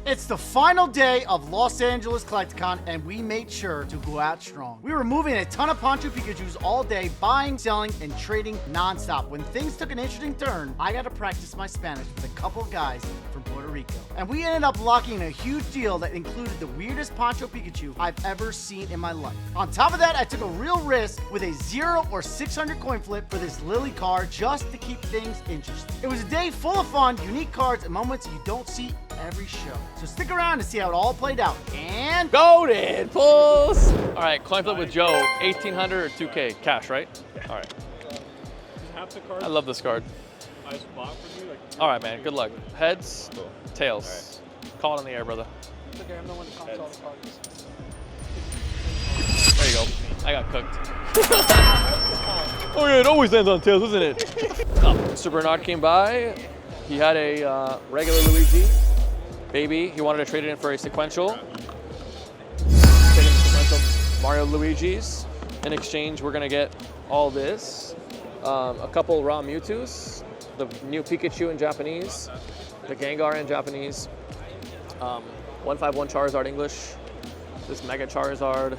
It's the final day of Los Angeles Collecticon, and we made sure to go out strong. We were moving a ton of Poncho Pikachus all day, buying, selling, and trading nonstop. When things took an interesting turn, I got to practice my Spanish with a couple of guys from Puerto Rico. And we ended up locking a huge deal that included the weirdest Poncho Pikachu I've ever seen in my life. On top of that, I took a real risk with a 0 or 600 coin flip for this Lillie card just to keep things interesting. It was a day full of fun, unique cards, and moments you don't see every show. So stick around to see how it all played out. And GOATED PULLZ! All right, coin flip with Joe, 1,800 or 2K, cash, right? All right. I love this card. All right, man, good luck. Heads, tails. Call it in the air, brother. Okay, I'm the one that counts all the cards. There you go. I got cooked. Oh yeah, it always ends on tails, doesn't it? Mr. Bernard came by. He had a regular Luigi. Baby, he wanted to trade it in for a sequential. Trading sequential Mario Luigi's. In exchange, we're gonna get all this. A couple raw Mewtwo's, the new Pikachu in Japanese, the Gengar in Japanese, 151 Charizard English, this Mega Charizard,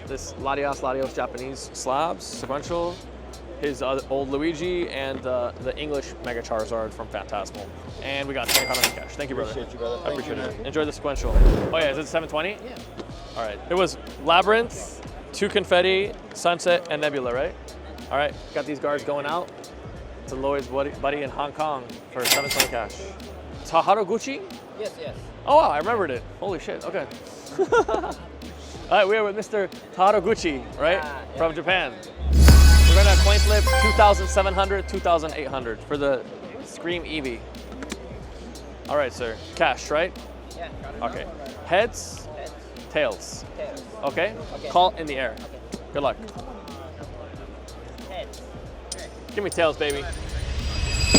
this Latios Japanese slabs, sequential, his old Luigi, and the English Mega Charizard from Phantasmal. And we got 25 cash. Thank you, brother. Appreciate you, brother. I appreciate it. Enjoy the sequential. Oh yeah, is it 720? yeah. All right. It was Labyrinth, 2 Confetti, Sunset, and Nebula, right? All right, got these guards going out to Lloyd's buddy in Hong Kong for 720 cash. Taharaguchi? Yes, yes. Oh wow, I remembered it. Holy shit, okay. All right, we are with Mr. Taharaguchi, right? Yeah. From Japan. We're gonna coin flip 2,700, 2,800 for the Scream Eevee. All right, sir. Cash, right? Yeah. Okay. Heads, Heads, tails. tails, Okay? Okay. Call in the air. Good luck. heads. Give me tails, baby.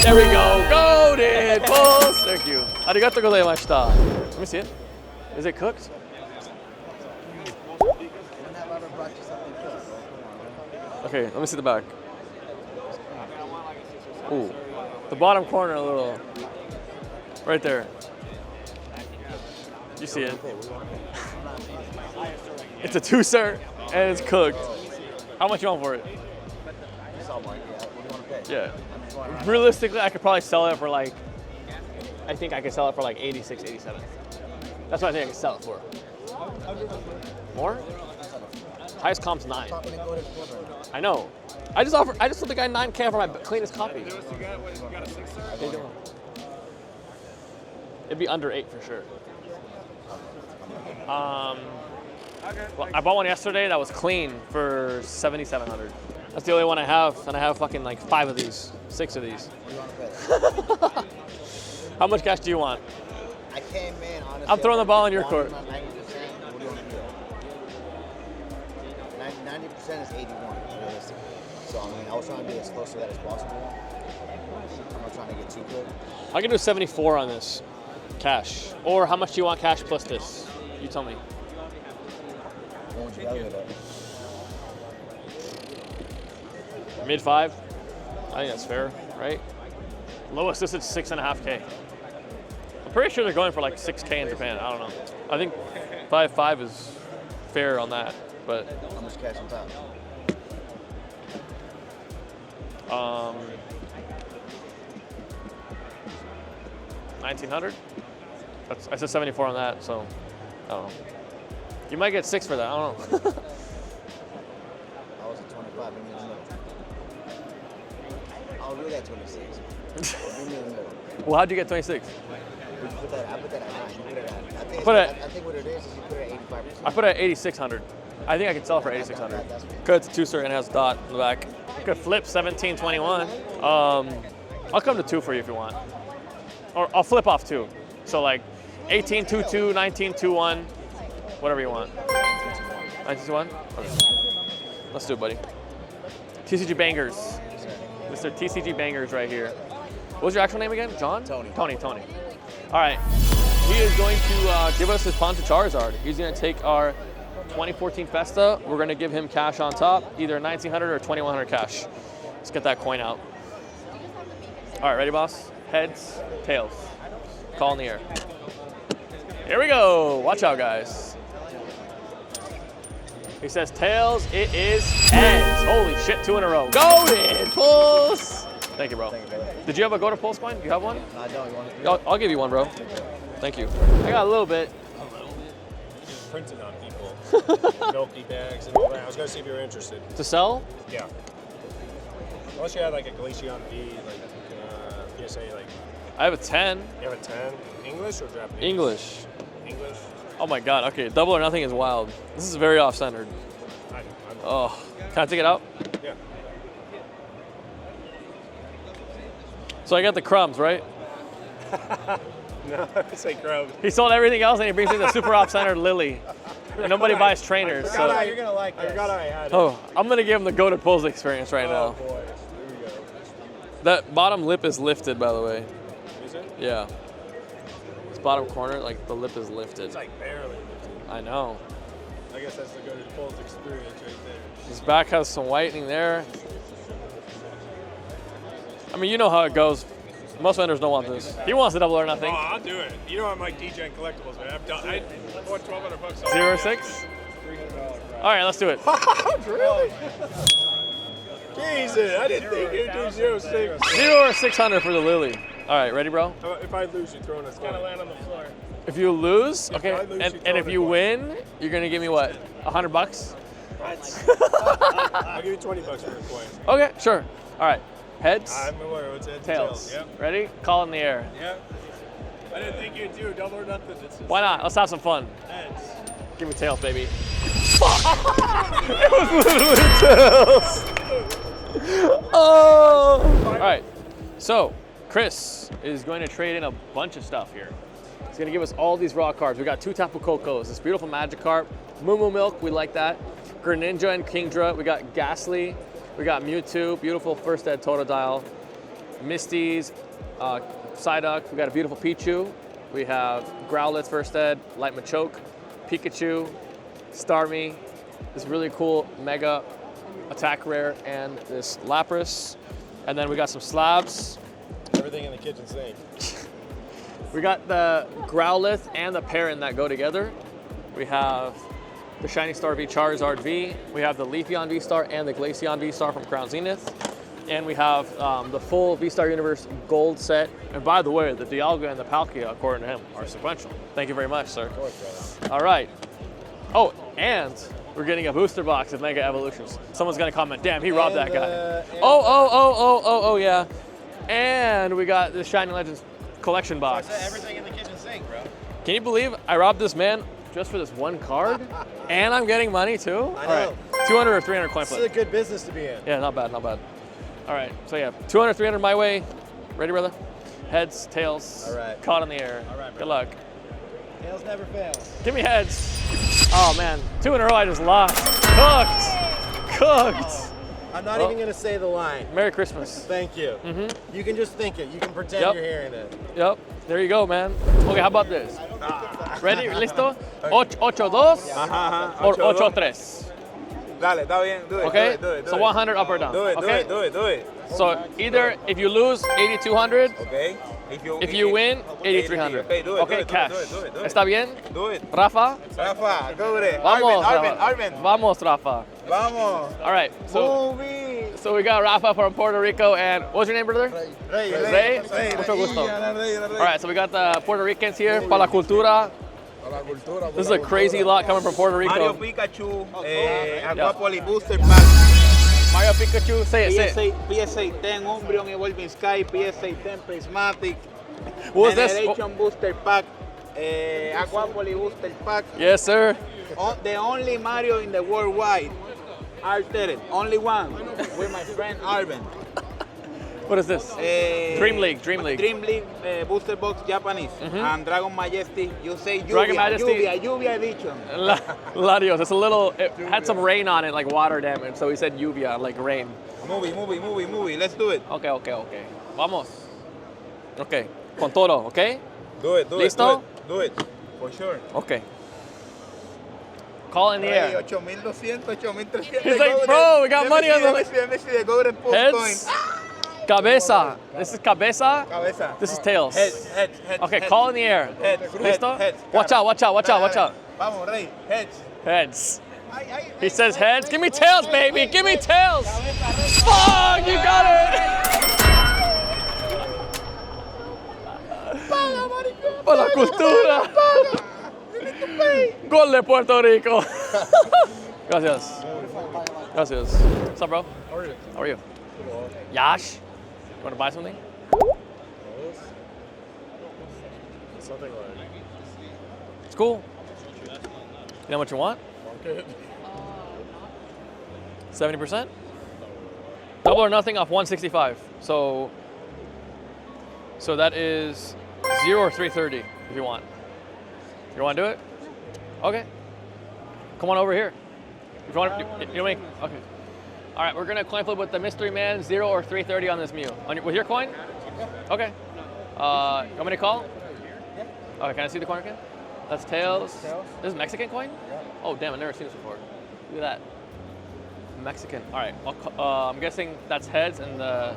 There we go. GOATED PULLZ. Thank you. Arigato gozaimashita. Let me see it. Is it cooked? Okay, let me see the back. Ooh. The bottom corner a little. Right there. You see it. It's a 2-sir and it's cooked. How much you want for it? Yeah. Realistically, I could probably sell it for like, I think I could sell it for like 86, 87. That's what I think I could sell it for. More? Highest comp's 9. I know. I just told the guy 9K for my cleanest copy. It'd be under 8 for sure. Well, I bought one yesterday that was clean for 7,700. That's the only one I have, and I have fucking like 5 of these, 6 of these. How much cash do you want? I came in, honestly. I'm throwing the ball in your court. 90%, 90% is 81, realistically. So, I mean, I was trying to be as close to that as possible. I'm not trying to get too good. I can do 74 on this, cash. Or how much do you want cash plus this? You tell me. What would you value it at? Mid 5? I think that's fair, right? Lowest listed 6.5K. I'm pretty sure they're going for like 6K in Japan. I don't know. I think 5.5 is fair on that, but How much cash on top? 1,900. I said 74 on that, so I don't know. You might get 6 for that. I don't know. I was at 25, give me the middle. I'll really at 26. Give me the middle. Well, how'd you get 26? Would you put that? I put that at 9. You put it at. I think what it is you put it at 85%. I put it at 8,600. I think I can sell it for 8,600. Good, it's a 2-sir and it has a dot in the back. Could flip 1721. I'll come to 2 for you if you want. Or I'll flip off 2. So like 1822, 1921, whatever you want. 1921? Okay. Let's do it, buddy. TCG Bangers. Mr. TCG Bangers right here. What was your actual name again? John? Tony. Tony. All right. He is going to give us his Poncho Charizard. He's going to take our 2014 Festa. We're going to give him cash on top, either 1,900 or 2,100 cash. Let's get that coin out. All right, ready, boss? Heads, tails. Call in the air. Here we go. Watch out, guys. He says tails. It is heads. Holy shit, 2 in a row. Goated Pulls. Thank you, bro. Thank you, brother. Did you have a Goated Pulls coin? Do you have one? No, I don't. You want it? I'll give you one, bro. Thank you. I got a little bit. Printing on people. Milky bags and all that. I was going to see if you were interested. To sell? Yeah. Unless you had like a Glaceon V, like PSA, like. I have a 10. You have a 10? English or Japanese? English. English? Oh my god, okay. Double or nothing is wild. This is very off-centered. Oh. Can I take it out? Yeah. So I got the crumbs, right? No, I would say grub. He sold everything else and he brings me the super off-centered Lillie. And nobody buys trainers. So. You're going to like this. I forgot I had it. Oh, I'm going to give him the Goated Pulls experience right now. Oh, boy. Here we go. That bottom lip is lifted, by the way. Is it? Yeah. This bottom corner, like the lip is lifted. It's like barely lifted. I know. I guess that's the Goated Pulls experience right there. His back has some whitening there. I mean, you know how it goes. Most vendors don't want this. He wants the double or nothing. Oh, I'll do it. You know I'm like DJ Collectibles, man. I bought $1,200 on 0-6? $300. All right, let's do it. Really? Jesus, I didn't think you'd do 0-6. 0 or 600 for the Lillie. All right, ready, bro? If I lose, you throw in a coin. Gotta land on the floor. If you lose, If okay, I lose, you and if throw you in a win, you're gonna give me what? $100? I'll give you $20 for the coin. Okay, sure. All right, heads, I'm aware. What's heads? tails. Yep. Ready? Call in the air. Yep. I didn't think you'd do double or nothing. It's just Why not? Let's have some fun. heads. Give me tails, baby. It was literally tails. Oh! All right, so Chris is going to trade in a bunch of stuff here. He's going to give us all these raw cards. We got 2 Tapu Kokos, this beautiful Magikarp, Moo Moo Milk, we like that. Greninja and Kingdra, we got Ghastly, we got Mewtwo, beautiful first ed Totodile, Misty's, Psyduck, we got a beautiful Pichu, we have Growlithe first ed, Light Machoke, Pikachu, Starmie, this really cool Mega Attack Rare, and this Lapras. And then we got some slabs. Everything in the kitchen sink. We got the Growlithe and the Perrin that go together. We have the Shiny Star V Charizard V. We have the Leafeon V-Star and the Glaceon V-Star from Crown Zenith. And we have the full V-Star Universe gold set. And by the way, the Dialga and the Palkia, according to him, are sequential. Thank you very much, sir. Of course, brother. All right. Oh, and we're getting a booster box of Mega Evolutions. Someone's gonna comment, damn, he robbed that guy. Oh, yeah. And we got the Shiny Legends collection box. Everything in the kitchen sink, bro. Can you believe I robbed this man just for this one card? And I'm getting money too? I know. All right, 200 or 300 coin This is flip. a good business to be in. Yeah, not bad, not bad. All right, so yeah, 200, 300 my way. Ready, brother? Heads, tails, All right. caught in the air. All right, Good luck. Tails never fail. Give me heads. Oh man, 2 in a row I just lost. Cooked. I'm not Well, even going to say the line. Merry Christmas. Thank you. You can just think it. You can pretend Yep. you're hearing it. Yep, there you go, man. Okay, how about this? Ready, listo? 8-2 or 8-3? Dale, está bien, do it. Okay, do it. so 100 up or down. Do it, Okay, do it. so either if you lose 8,200, Okay. if you win 8,300. Okay, do it. Okay, cash. Do it. ¿Está bien? Do it. Rafa? Rafa, go with it. Vamos, Arvin. Vamos, Rafa. Vamos. All right, so we got Rafa from Puerto Rico, and what's your name, brother? Ray. Mucho gusto. All right, so we got the Puerto Ricans here, para la cultura. This is a crazy lot coming from Puerto Mario Rico. Pikachu, Aquapoly Booster Pack. Mario Pikachu, say it. PSA 10 Umbreon Evolving Sky, PSA 10 Prismatic, What was this? Generation Booster Pack, Aquapoly Booster Pack. Yes, sir. The only Mario in the worldwide, altered, only one, with my friend Arvin. What is this? Dream League. Dream League Booster Box Japanese, and Dragon Majesty, you say Lluvia, Dragon Majesty. Lluvia Edition. Larios, it's a little, it had some rain on it, like water damage, so he said lluvia, like rain. Movie. Let's do it. Okay. Vamos. Okay, con todo, okay? Do it. ¿Listo? Do it. For sure. Okay. Call in the air. 8,200, 8,300. He's like, bro, we got money on the Let me see the Goated Pulse heads. coin. Cabeza. This is cabeza. Cabeza. This is tails. Head. Okay, call in the air. Head. Listo? Head. Watch out. Watch out. Vamos, ready. Heads. Heads. He says heads. Give me tails, baby. Give me tails. Fuck, you got it. Para la cultura. Gol de Puerto Rico. Gracias. What's up, bro? How are you? Yash, you want to buy something? Something like. It's cool. You know how much you want? 70%? Double or nothing off 165. So that is 0 or 330 if you want. You want to do it? Okay. Come on over here. If you want to, you make, okay. All right, we're gonna coin flip with the mystery man, 0 or 330 on this Mew. With your coin? Okay. You want me to call? Okay, can I see the coin again? That's tails. This is Mexican coin? Oh damn, I've never seen this before. Look at that. Mexican. All right, I'm guessing that's heads and the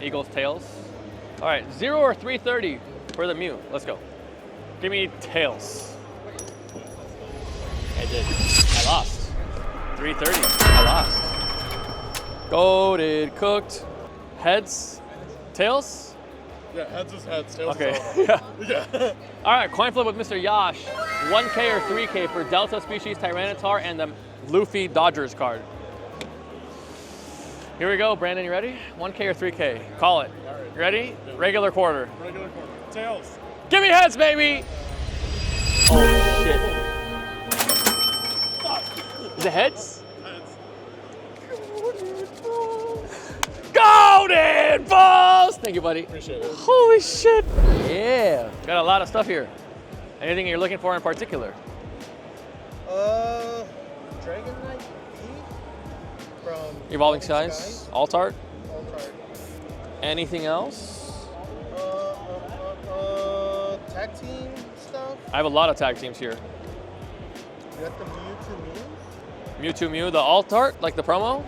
eagle's tails. All right, 0 or 330 for the Mew. Let's go. Give me tails. I did. I lost. 330. I lost. Goated, cooked. Heads, tails. Yeah, heads is heads, tails Okay. is tails. Yeah. All right, coin flip with Mr. Yash. 1K or 3K for Delta species Tyranitar and the Luffy Dodgers card. Here we go, Brandon, you ready? 1K or 3K? Call it. You ready? Regular quarter. Regular quarter. Tails. Give me heads, baby! Oh, shit. Is it heads? Golden balls! Thank you, buddy. Appreciate it. Holy shit. Yeah. Got a lot of stuff here. Anything you're looking for in particular? Dragonite V from Evolving Skies, Altart. Altart. Anything else? Tag team stuff. I have a lot of tag teams here. You got the Mewtwo Mew. Mewtwo, the Altart, like the promo?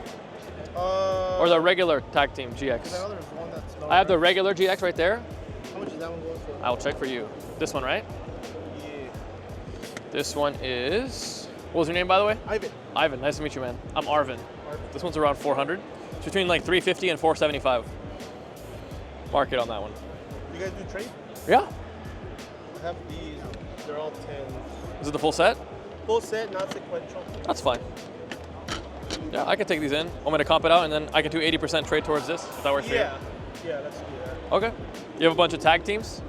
Or the Or regular tag team GX? there's one that's not I have the regular GX right there. How much is that one going for? I'll check for you. This one, right? Yeah. This one is, what was your name, by the way? Ivan. Ivan, nice to meet you, man. I'm Arvin. This one's around 400. It's between like 350 and 475. Market on that one. You guys do trade? Yeah. I have these. They're all 10. Is it the full set? Full set, not sequential. That's fine. Yeah, I can take these in. Want me to comp it out and then I can do 80% trade towards this, if that works for you? Yeah, let's do that. Okay. You have a bunch of tag teams?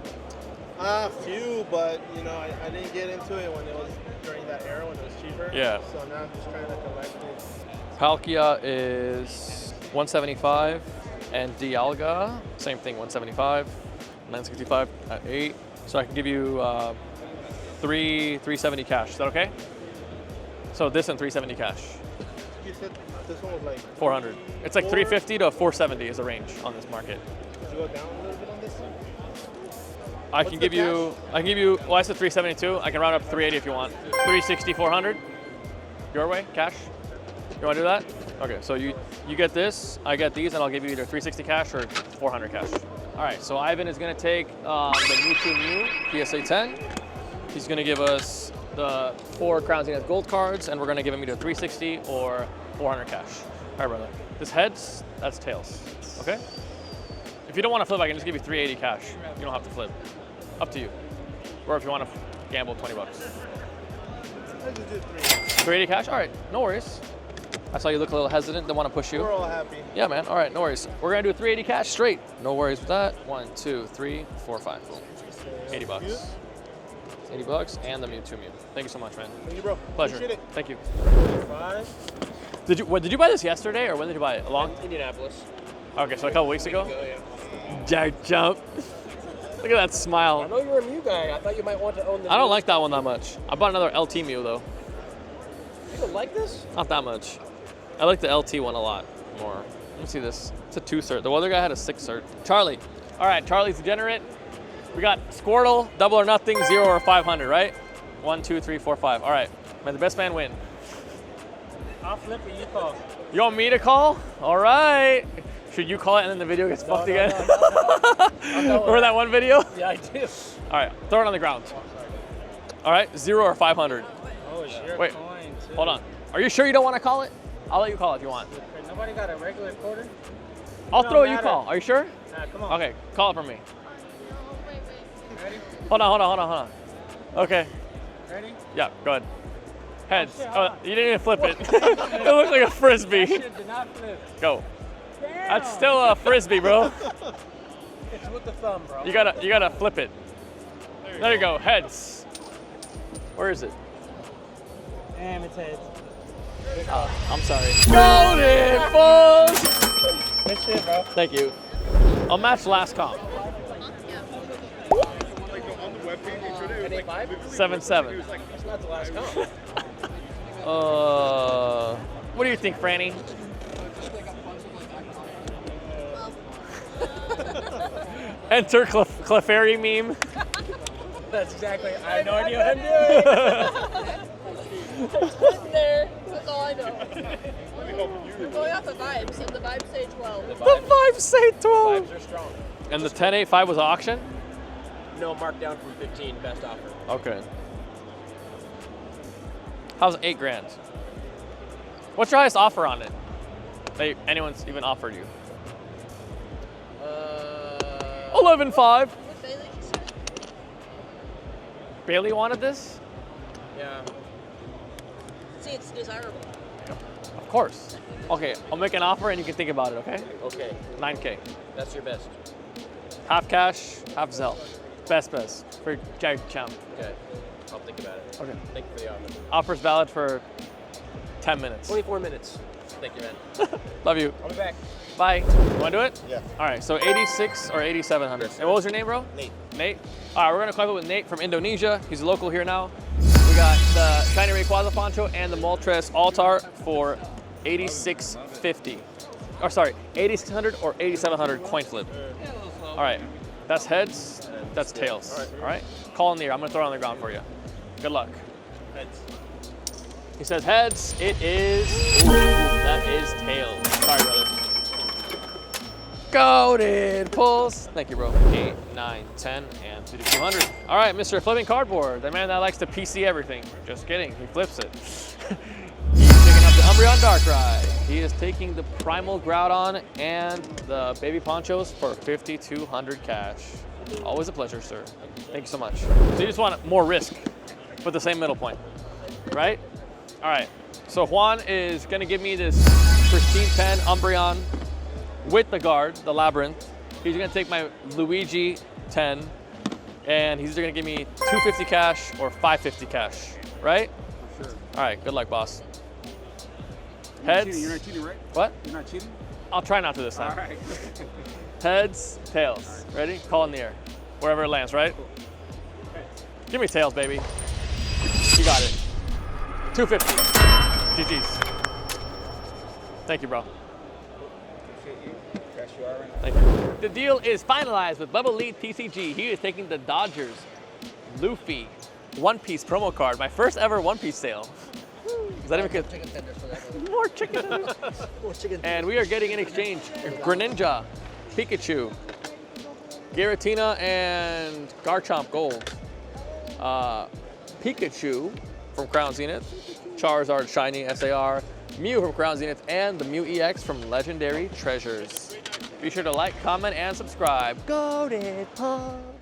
A few, but you know, I didn't get into it when it was during that era when it was cheaper. Yeah. So now I'm just trying to collect it. Palkia is 175 and Dialga, same thing, 175, 965 at 8. So I can give you 370 cash. Is that okay? So this and 370 cash. You said this one was like 400. It's like 350 to 470 is the range on this market. Could you go down a little bit on this one? I can give you, well, I said 372. I can round up to 380 if you want. 360, 400. Your way, cash. You want to do that? Okay, so you get this, I get these, and I'll give you either 360 cash or 400 cash. All right, so Ivan is going to take the Mewtwo Mew PSA 10. He's going to give us the 4 Crown Zenith gold cards, and we're going to give him either 360 or 400 cash. All right, brother. This heads, that's tails. Okay? If you don't want to flip, I can just give you 380 cash. You don't have to flip. Up to you. Or if you want to gamble 20 bucks. I just did 380 cash? All right, no worries. I saw you look a little hesitant, didn't want to push you. We're all happy. Yeah, man. All right, no worries. We're going to do 380 cash straight. No worries with that. 1, 2, 3, 4, 5. Boom. 80 bucks. 80 bucks and the Mewtwo Mew. Thank you so much, man. Thank you, bro. Pleasure. Appreciate it. Thank you. 5. Did you buy this yesterday or when did you buy it? A long? Indianapolis. Okay, so a couple weeks ago. Yeah. Jump. Look at that smile. know you're a Mew guy. I thought you might want to own the I don't like that one that much. I bought another LT Mew though. You don't like this? Not that much. I like the LT one a lot more. Let me see this. It's a 2 cert. The other guy had a 6 cert. Charlie. All right, Charlie's Degenerate. We got Squirtle, double or nothing, 0 or 500, right? 1, 2, 3, 4, 5. All right. May the best man win. I'll flip it, you call. You want me to call? All right. Should you call it and then the video gets fucked again? No. Remember that one video? Yeah, I do. All right, throw it on the ground. All right, 0 or 500. Oh, shit. Wait, hold on. Are you sure you don't want to call it? I'll let you call it if you want. Nobody got a regular quarter? I'll It throw don't you matter. call. Are you sure? Come on. Okay, call it for me. Ready? Hold on. Okay, Ready? yeah, go ahead. Heads. shit, Oh, hold on. you didn't even flip it. It looked like a frisbee. Shit did not flip. Go. Damn. That's still a frisbee, bro. It's with the thumb, bro. You gotta flip it. There you go. Heads. Where is it? Damn, it's heads. I'm sorry. GOATED PULLZ. Good shit, bro. Thank you. I'll match last comp. 8-5? 7-7. That's not the last count. What do you think, Franny? Enter Clefairy meme. That's exactly. I have no idea what I'm doing. There. That's all I know. We're going off the vibes, and the vibes say 12. The vibes say 12. Vibes are strong. And the 10-8-5 was auction? No, marked down from 15, best offer. Okay. How's 8 grand? What's your highest offer on it? That anyone's even offered you? 11.5. What Bailey just said? Bailey wanted this? Yeah. See, it's desirable. Of course. Okay, I'll make an offer and you can think about it, okay? Okay, 9K. that's your best. Half cash, half Zelle. Best for Jag Champ. Okay, I'll think about it. Okay. Thank you for the offer. Offer's valid for 10 minutes. 24 minutes. Thank you, man. Love you. I'll be back. Bye. You wanna do it? Yeah. All right, so 86 or 8,700. And what was your name, bro? Nate. Nate? All right, we're gonna collab it with Nate from Indonesia. He's a local here now. We got the shiny Rayquaza Poncho and the Moltres Altar for 86.50. Or sorry, 8,600 or 8,700 coin flip. All right, that's heads, that's tails. All right, call in the air. I'm gonna throw it on the ground for you. Good luck. Heads. He says heads, it is, ooh, that is tails. Sorry, brother. GOATED PULLZ. Thank you, bro. 8, 9, 10, and 2,200. All right, Mr. Flipping Cardboard, the man that likes to PC everything. Just kidding, he flips it. He's picking up the Umbreon Darkrai. He is taking the Primal Groudon and the Baby Ponchos for 5,200 cash. Always a pleasure, sir. Thank you so much. So you just want more risk with the same middle point, right? All right, so Juan is gonna give me this pristine 10 Umbreon with the guard, the Labyrinth. He's gonna take my Luigi 10, and he's either gonna give me 250 cash or 550 cash, right? Sure. All right, good luck, boss. You're Heads. not cheating. You're not cheating, right? What? You're not cheating? I'll try not to this time. All right. Heads, tails. Ready? Call in the air. Wherever it lands, right? Give me tails, baby. You got it. 250. GG's. Thank you, bro. Thank you. The deal is finalized with Bubble Lead TCG. He is taking the Dodgers Luffy One Piece promo card. My first ever One Piece sale. Is that even good? Chicken tenders for that. More chicken tenders. More chicken. And we are getting in exchange Greninja, Pikachu, Giratina, and Garchomp Gold. Pikachu from Crown Zenith, Charizard Shiny SAR, Mew from Crown Zenith, and the Mew EX from Legendary Treasures. Be sure to like, comment, and subscribe. GOATED PULLZ.